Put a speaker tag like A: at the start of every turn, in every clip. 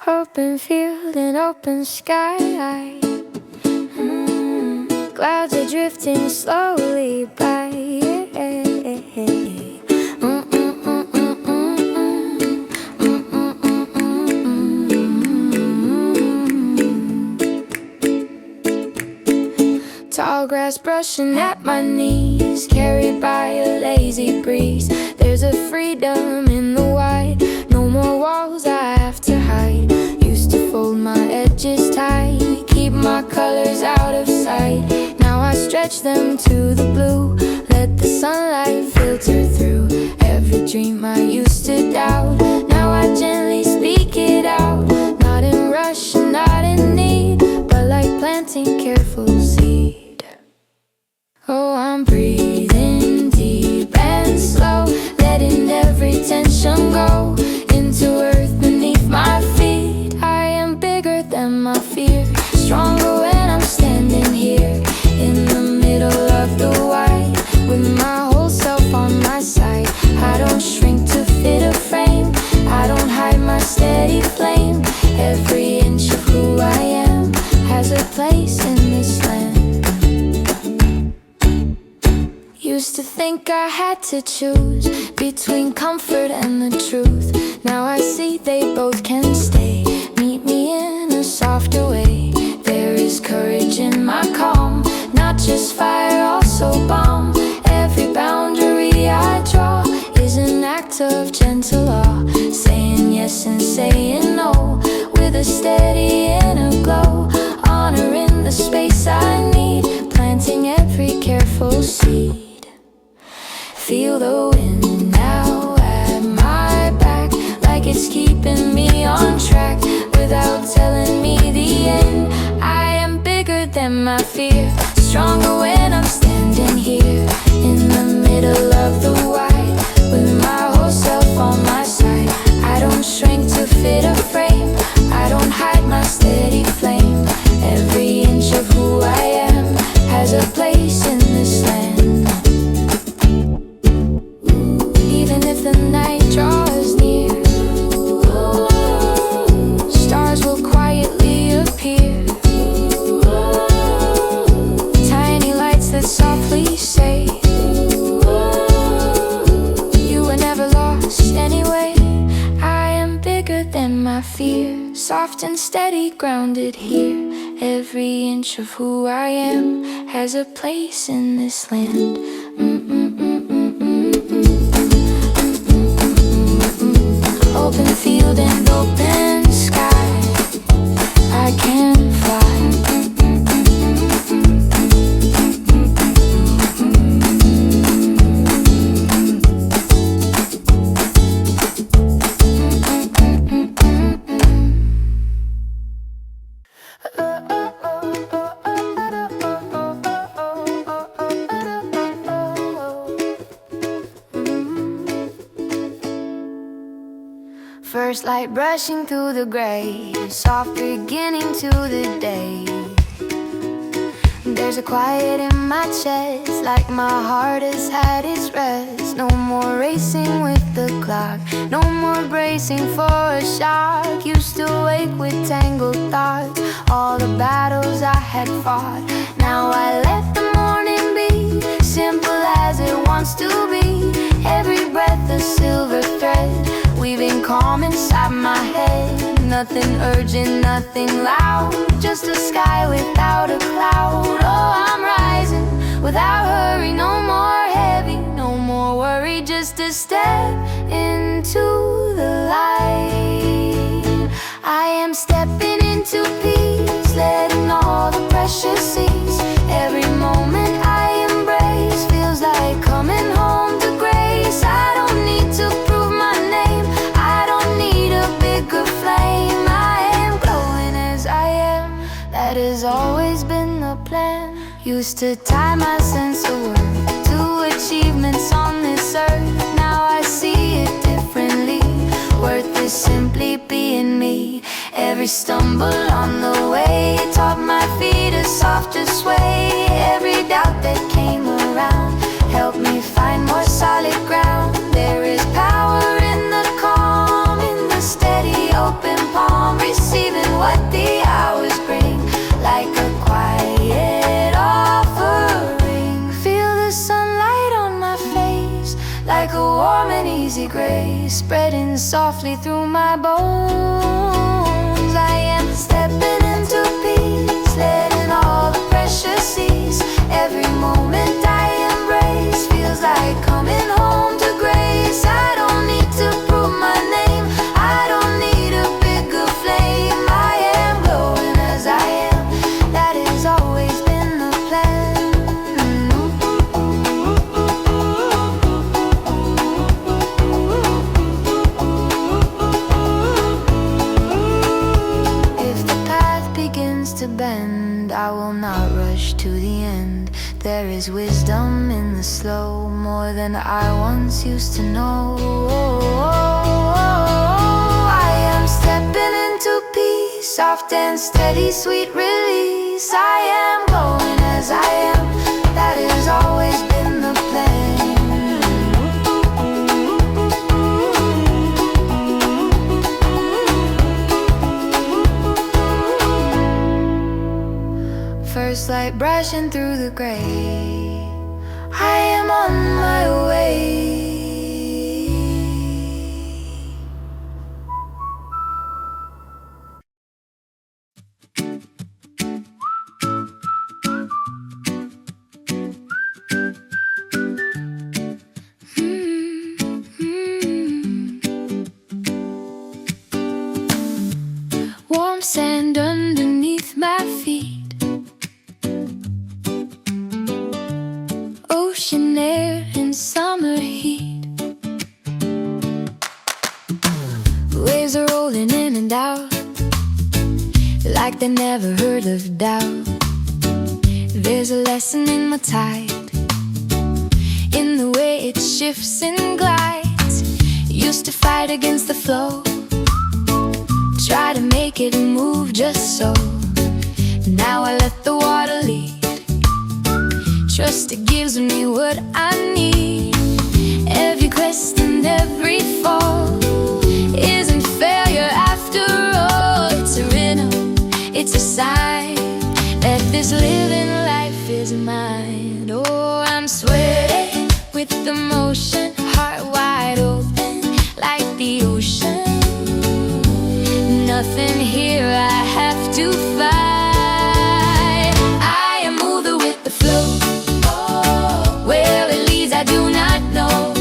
A: Open field and open sky. Clouds are drifting slowly by. Tall grass brushing at my knees, carried by a lazy breeze. There's a freedom in the white, no more walls I have to hide. Used to fold my edges tight, keep my colors out of sight. Now I stretch them to the blue, let the sunlight filter through every dream I used to doubt. Now I gently speak it out, not in rush, not in need, but like planting careful seed. Oh, I'm breathing deep and slow, letting every tension go into earth beneath my feet. I am bigger than my fear, stronger when I'm standing here in the middle of the white, with my whole self on my side. I don't shrink to fit a frame, I don't hide my steady flame. Every inch of who I am has a place in this land. Used to think I had to choose between comfort and the truth. Now I see they both can stay. Meet me in a softer way. There is courage in my calm, not just fire, also balm. Every boundary I draw is an act of gentle awe, saying yes and saying no with a steady inner glow. Honoring the space I need, planting every careful seed. Feel the wind now at my back, like it's keeping me on track without telling me the end. I am bigger than my fear, stronger when I'm standing here in the middle of the white, with my whole self on my side. I don't shrink to fit a frame, I don't hide my steady flame. Every inch of who I am has a place in this land. Even if the night draws near, stars will quietly appear. Tiny lights that softly say, you were never lost anyway. I am bigger than my fear, soft and steady, grounded here. Every inch of who I am has a place in this land. Open field and open sky, I can fly. First light brushing through the gray, soft beginning to the day. There's a quiet in my chest, like my heart has had its rest. No more racing with the clock, no more bracing for a shock. Used to wake with tangled thoughts, all the battles I had fought. Now I let the morning be simple as it wants to be. Every breath a silver thread, weaving calm inside my head. Nothing urgent, nothing loud, just a sky without a cloud. Oh, I'm rising without hurry, no more heavy, no more worry, just a step into the light. I am stepping into peace, letting all the pressure cease. Every moment I embrace feels like coming home to grace. I don't need to prove my name, I don't need a bigger flame. I am glowing as I am, that has always been the plan. Used to tie my sense of worth to achievements on this earth. Now I see it differently, worth is simply being me. Every stumble on the way taught my feet a softer sway. Every doubt that came around helped me find more solid ground. There is power in the calm, in the steady open palm. my bones. I am stepping into peace, letting all the pressure cease. Every moment I embrace feels like coming home to grace. I don't need to prove my name, I don't need a bigger flame. I am glowing as I am, that has always been the plan. If the path begins to bend, I will not rush to the end. There is wisdom in the slow, more than I once used to know. I am stepping into peace, soft and steady, sweet release. I am glowing as I am, that has always been the plan. First light brushing through the gray, I am on my way. Warm sand underneath my feet, ocean air in summer heat. Waves are rolling in and out, like they never heard of doubt. There's a lesson in my tide, in the way it shifts and glides. Used to fight against the flow, try to make it move just so. Now I let the water lead, trust it gives me what I need. Every quest and every fall isn't failure after all. It's a rhythm, it's a sign that this living life is mine. Oh, I'm sweating with emotion, heart wide open like the ocean. Nothing here I have to fight. I am moving with the flow, where it leads I do not know,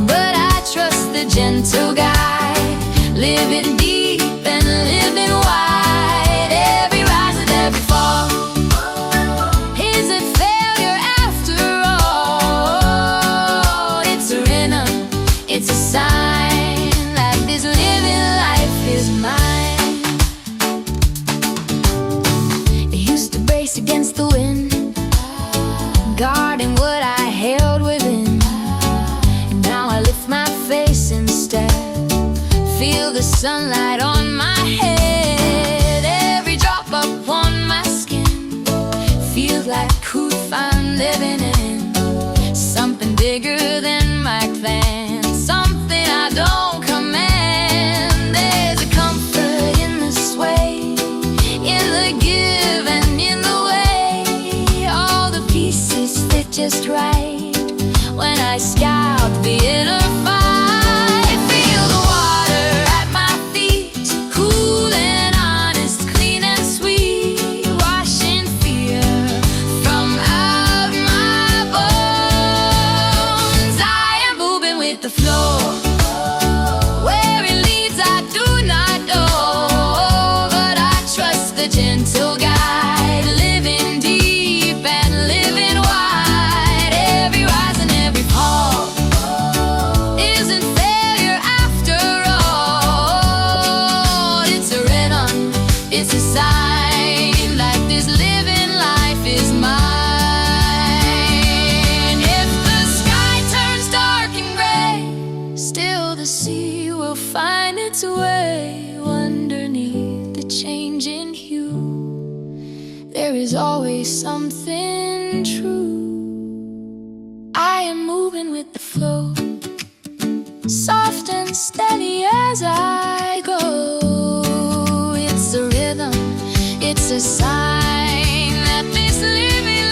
A: but I trust the gentle guide, living deep and living wide. Every rise and every fall isn't failure after all. It's a rhythm, it's a sign, like this living life is mine. It used to brace against the wind, guarding what I held within. Now I lift my face instead, feel the sunlight on my head. Every drop upon my skin feels like proof I'm living in something bigger than my clan, something I don't command. There's a comfort in the sway, in the give and in the way. All the pieces fit just right when I scout the inner fight. Feel the water at my feet, cool and honest, clean and sweet, washing fear from out my bones. I am moving with the flow, where it leads I do not know, but I trust the gentle guide, living deep and living wide. Every rise and every fall isn't failure after all. It's a rhythm, it's a sign, like this living life is mine. If the sky turns dark and gray, still the sea will find its way. Underneath the changing hue, there is always something true. I am moving with the flow, soft and steady as I go. It's a rhythm, it's a sign that this living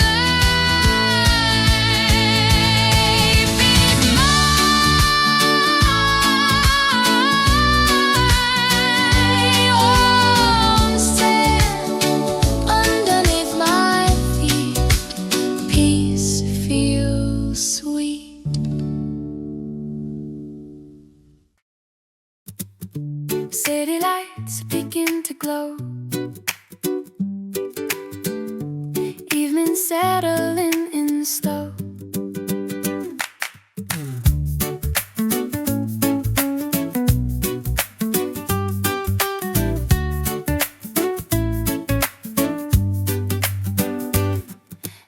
A: life is mine. City lights begin to glow. Evening settling in slow.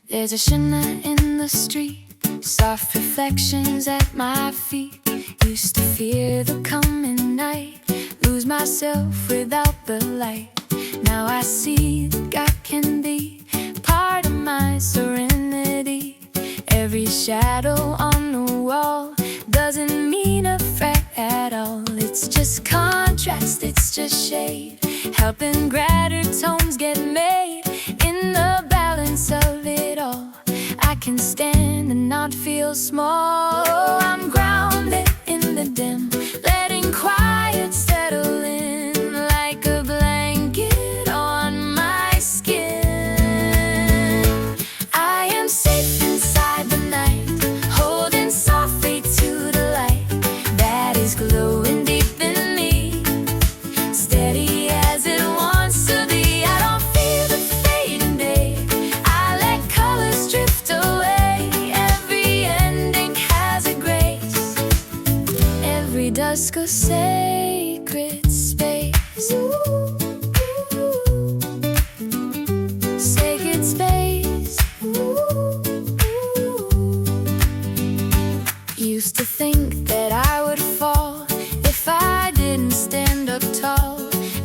A: There's a shimmer in the street, soft reflections at my feet. Used to fear the coming night, lose myself without the light. Now I see that God can be part of my serenity. Every shadow on the wall doesn't mean a threat at all. It's just contrast, it's just shade, helping greater tones get made. In the balance of it all, I can stand and not feel small. I'm grounded in the dim, letting quiet settle in like a blanket on my skin. I am safe inside the night, holding softly to the light that is glowing deep in me, steady as it wants to be. I don't fear the fading day, I let colors drift away. Every ending has a grace, every dusk a sacred space. Sacred space. Used to think that I would fall if I didn't stand up tall.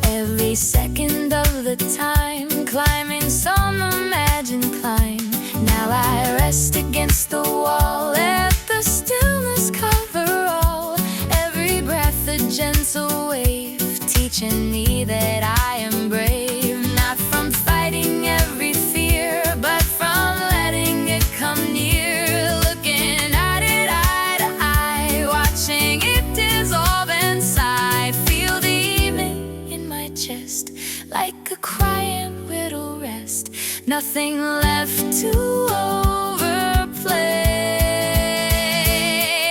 A: Every second of the time, climbing some imagined climb. Now I rest against the wall, let the stillness cover all. Every breath a gentle wave, teaching me that I am brave. Not from fighting every fear, but from letting it come near. Looking at it eye to eye, watching it dissolve inside. Feel the evening in my chest, like a crying widow rest. Nothing left to overplay.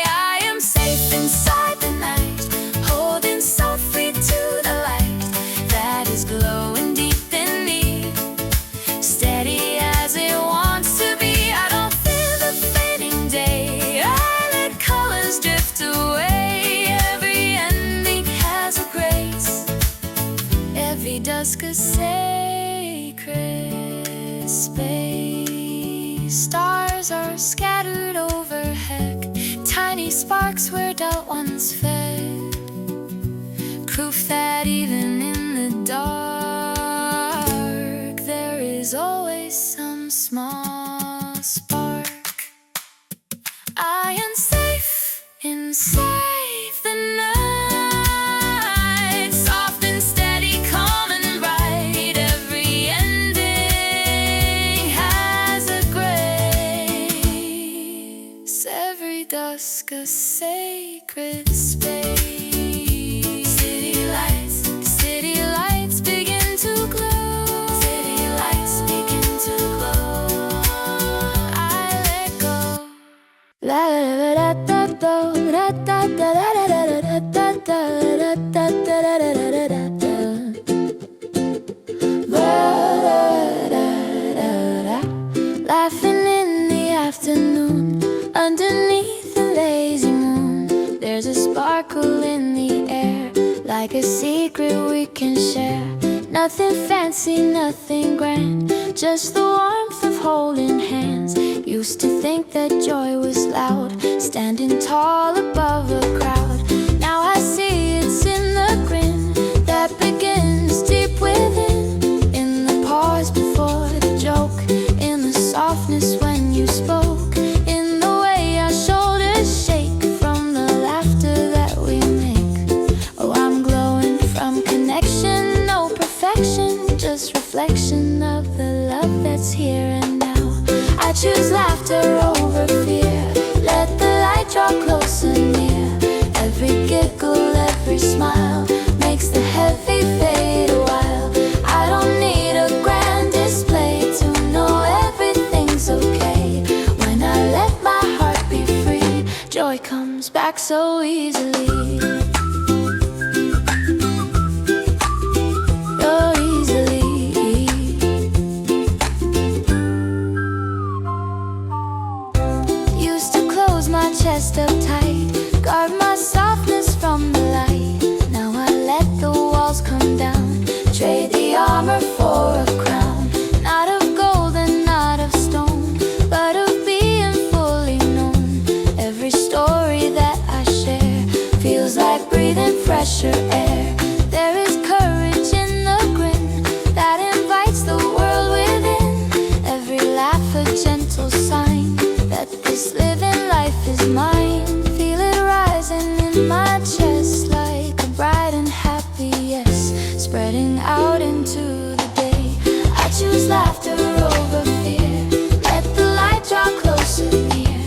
A: I am safe inside the night, holding softly to the light that is glowing deep in me, steady as it wants to be. I don't fear the fading day, I let colors drift away. Every ending has a grace, every dusk a sacred space. Stars are scattered overhead, tiny sparks where doubt once fed. Proof that even in the dark, there is always some small spark. I am safe inside the night, soft and steady, calm and bright. Every ending has a grace, every dusk a sacred space. City lights begin to glow. City lights begin to glow. I let go. La la la da da da da da da da da da da da. Laughing in the afternoon, underneath the lazy moon. There's a sparkle in the air, like a secret we can share. Nothing fancy, nothing grand, just the warmth of holding hands. Used to think that joy was loud, standing tall above a crowd. Now I see it's in the grin that begins deep within, in the pause before the joke, in the softness when you spoke, in the way our shoulders shake from the laughter that we make. Oh, I'm glowing from connection, no perfection, just reflection of the love that's here and now. I choose laughter over fear, let the light draw closer near. Every giggle, every smile makes the heavy fade a while. I don't need a grand display to know everything's okay. When I let my heart be free, joy comes back so easily. spreading out into the day. I choose laughter over fear. Let the light draw closer near.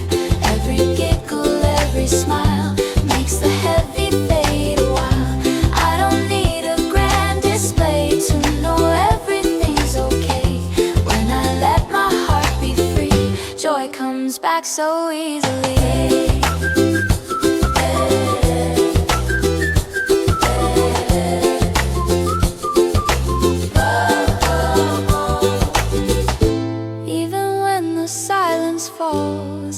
A: Every giggle, every smile makes the heavy fade a while. I don't need a grand display to know everything's okay. When I let my heart be free, joy comes back so easily.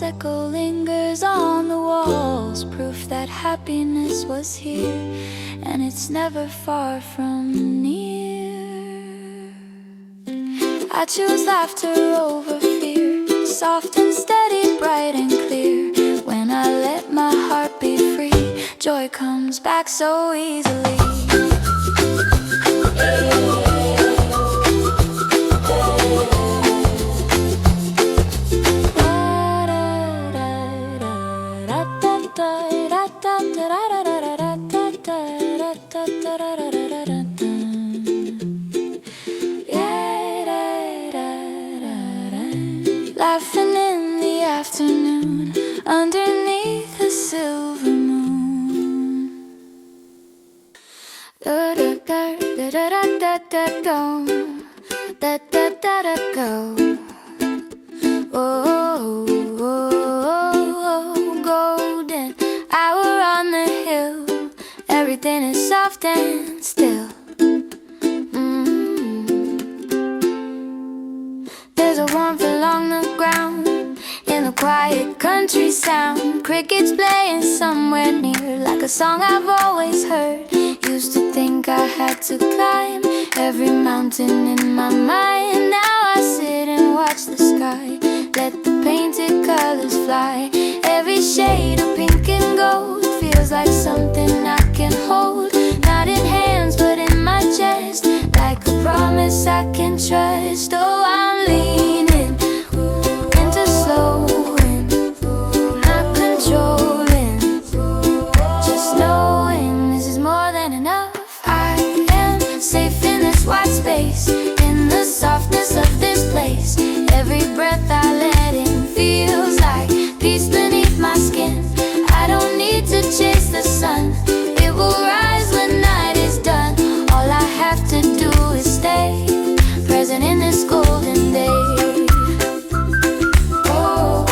A: Echo lingers on the walls, proof that happiness was here, and it's never far from near. I choose laughter over fear, soft and steady, bright and clear. When I let my heart be free, joy comes back so easily. Laughing in the afternoon underneath the silver moon. Da da da da da da da go, da da da da go. Oh, golden hour on the hill. Everything is soft and still. There's a warmth along the ground in the quiet country sound. Crickets playing somewhere near, like a song I've always heard. Used to think I had to climb every mountain in my mind. Now I sit and watch the sky, let the painted colors fly. Every shade of pink and gold feels like something I can hold. Not in hands but in my chest, like a promise I can trust. Oh, I'm leaning into slowing, not controlling, just knowing this is more than enough. I am safe in this white space, in the softness of this place. Every breath I let in feels like peace beneath my skin. I don't need to chase the sun, it will rise when night is done. All I have to do is stay present in this golden day. Oh,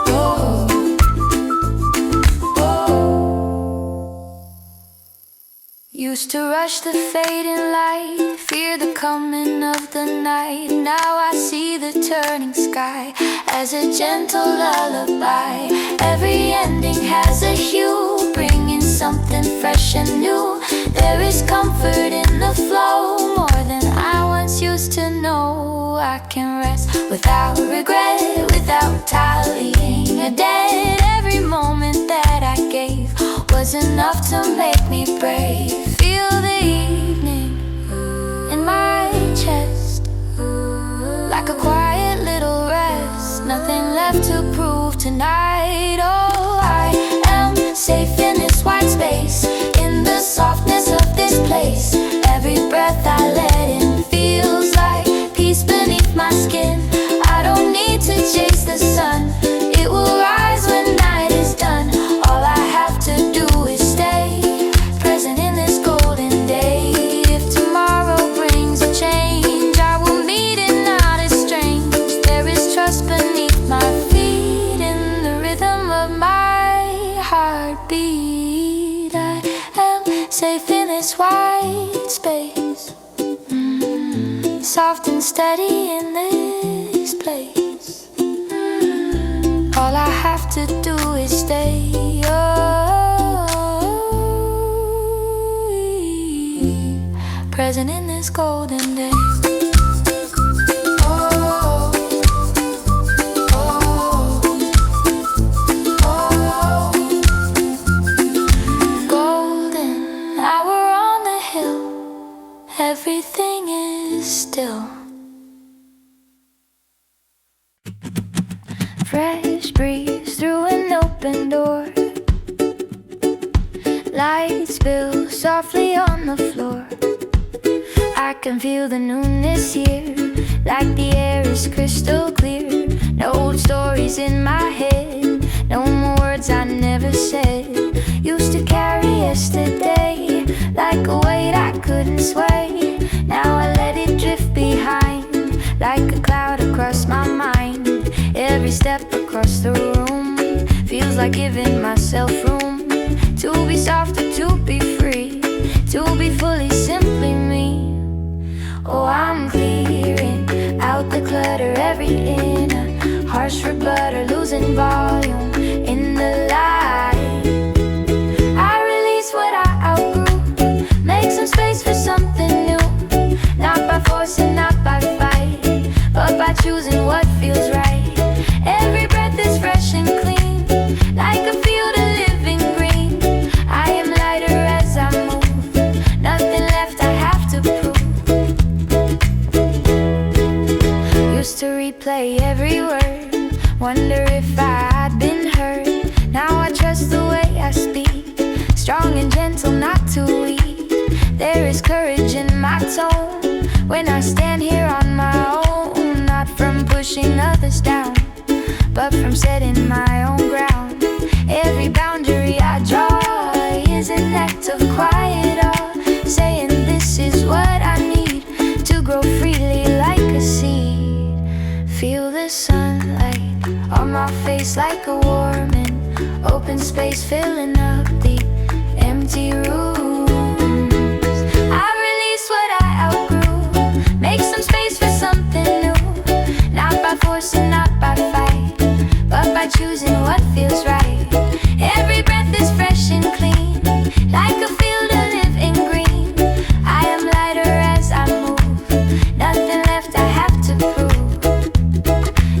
A: oh, oh. Used to rush the fading light, fear the coming of the night. Now I see the turning sky as a gentle lullaby. Every ending has a hue, bringing something fresh and new. There is comfort in the flow, more than I once used to know. I can rest without regret, without tallying a debt. Every moment that I gave was enough to make me brave. Feel the evening in my chest, like a quiet little rest. Nothing left to prove tonight. Oh, I am safe in this white space, in the softness of this place. Every breath I let in feels like peace beneath my skin. I don't need to chase the sun, it will rise when night is done. All I have to do is stay present in this golden day. If tomorrow brings a change, I will meet it, not as strange. There is trust beneath my feet, in the rhythm of my heartbeat. I am safe in this white space, soft and steady in this place. All I have to do is stay. Present in this golden day. Oh, oh, oh. Golden hour on the hill, everything is still. Fresh breeze through an open door. Lights spill softly on the floor. can feel the newness here, like the air is crystal clear. No old stories in my head, no more words I never said. Used to carry yesterday like a weight I couldn't sway. Now I let it drift behind, like a cloud across my mind. Every step across the room feels like giving myself room to be softer, to be free, to be fully simply me. Oh, I'm clearing out the clutter, every inner harsh rebuttal, losing volume in the light. I release what I outgrew, make some space for something new. Not by force and not by fight, but by choosing what feels right. Every breath is fresh and clean, like a field of living green. I am lighter as I move, nothing left I have to prove. Used to replay every word, wonder if I'd been hurt. Now I trust the way I speak, strong and gentle, not too weak. There is courage in my tone when I stand here on my own, not from pushing others down, but from setting my own ground. Every boundary I draw is an act of quiet awe, saying this is what I need to grow freely like a seed. Feel the sunlight on my face like a warming, open space filling up the empty rooms. I release what I outgrew, make some space for something new. Not by force and not by fight, but by choosing what feels right. Every breath is fresh and clean, like a field of living green. I am lighter as I move, nothing left I have to prove.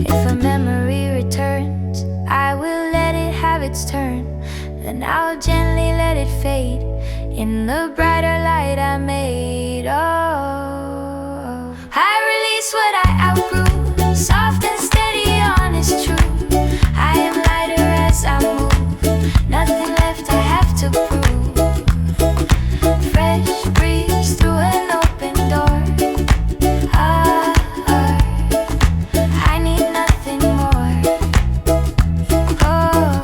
A: If a memory returns, I will let it have its turn, then I'll gently let it fade in the brighter light I made. Oh, I release what I outgrew, soft and steady, honest, true. I am lighter as I move, nothing left I have to prove. Fresh breeze through an open door. I need nothing more. Oh,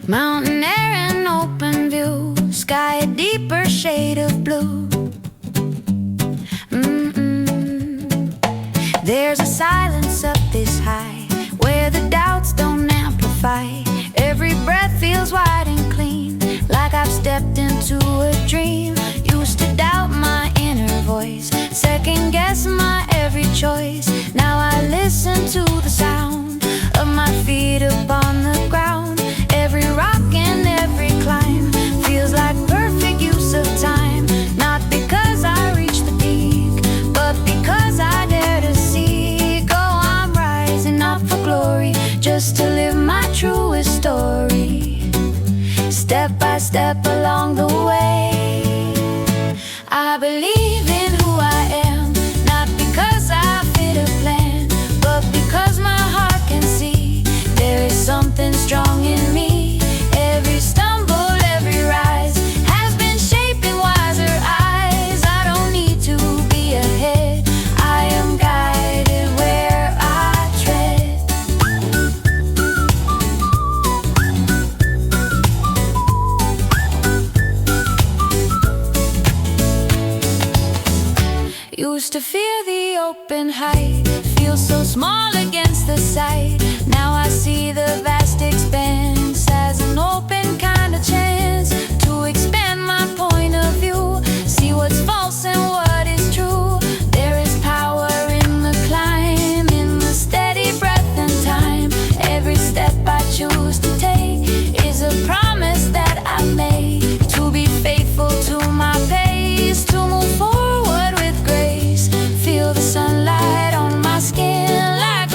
A: mountain air and open view, sky a deeper shade of blue. There's a silence up this high, where the doubts don't amplify. Every breath feels wide and clean, like I've stepped into a dream. Used to doubt my inner voice, second guess my every choice. Now I listen to the sound of my feet upon the ground. Every rock and every climb feels like perfect use of time. Not because I reach the peak, but because I dare to seek. Oh, I'm rising up for glory, just to live my truest story. Step by step along the way, I believe in who I am, not because I fit a plan, but because my heart can see there is something strong in me. Every stumble, every rise has been shaping wiser eyes. I don't need to be ahead, I am guided where I tread. Used to fear the open height, feel so small against the sight. Now I see the vast expanse as an open kind of chance to expand my point of view, see what's false and what is true. There is power in the climb, in the steady breath and time. Every step I choose to take is a promise that I made, to be faithful to my pace, to move forward with grace. Feel the sunlight on my skin like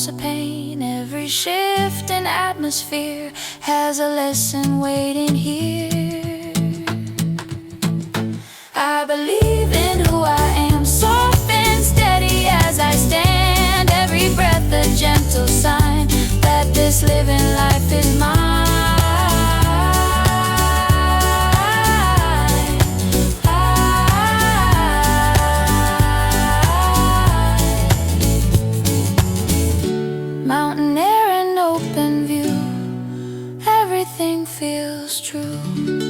A: loss of pain. Every shift in atmosphere has a lesson waiting here. I believe in who I am, soft and steady as I stand. Every breath a gentle sign that this living life is mine. Mountain air and open view, everything feels true.